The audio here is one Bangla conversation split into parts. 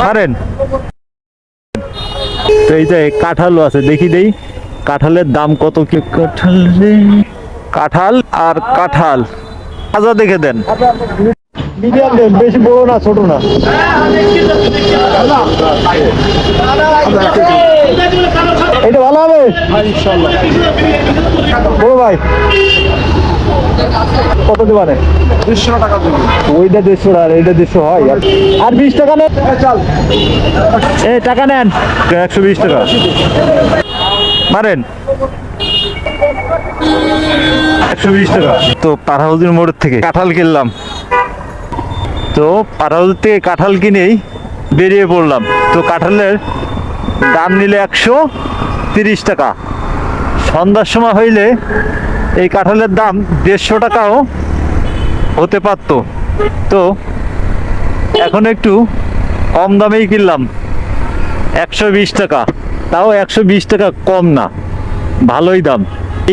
পারেন। তো এই যে কাঁঠালও আছে, দেখি দেই কাঁঠালের দাম কত কি। কাঁঠাল আর কাঁঠাল তাজা দেখে দেন, মিডিয়াম দেন, বেশি বড় না ছোট না। এটা ভালো হবে বড় ভাই, কত দেবানে? 200 টাকা দেবেন। ওইটা 200 আর এইটা 200 হয়। আর 20 টাকা নেন, এই টাকা নেন 120 টাকা মারেন। 120 টাকা। তো পাড়াহুদির মোড় থেকে কাঁঠাল কিনলাম, তো পাড়াহুদির থেকে কাঁঠাল কিনেই বেরিয়ে পড়লাম। তো কাঁঠালের দাম নিলে 130 টাকা। সন্ধ্যার সময় হইলে এই কাঁঠালের দাম 150 টাকাও হতে পারতো। তো এখন একটু কম দামেই কিনলাম, 120 টাকা। তাও 120 টাকা কম না, ভালোই দাম।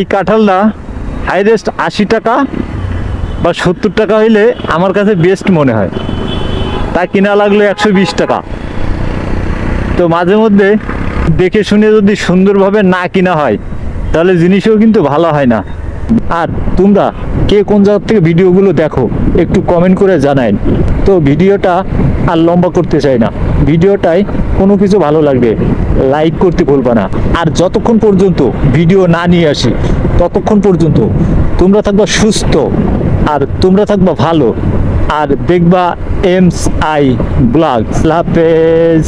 এই কাঁঠালটা হাইয়েস্ট 80 টাকা বা 70 টাকা হইলে আমার কাছে বেস্ট মনে হয়, তাই কিনা লাগলো 120 টাকা। তো মাঝে মধ্যে দেখে শুনে যদি সুন্দরভাবে না কিনা হয় তাহলে জিনিসও কিন্তু ভালো হয় না। আর তোমরা কে কোন জায়গা থেকে ভিডিওগুলো দেখো একটু কমেন্ট করে জানাই। তো ভিডিওটা আর লম্বা করতে চাই না, ভিডিওটায় কোনো কিছু ভালো লাগবে লাইক করতে ভুলবা না। আর যতক্ষণ পর্যন্ত ভিডিও না নিয়ে আসি ততক্ষণ পর্যন্ত তোমরা থাকবা সুস্থ আর তোমরা থাকবা ভালো, আর দেখবা এমস আই ব্লগ। হাফেজ।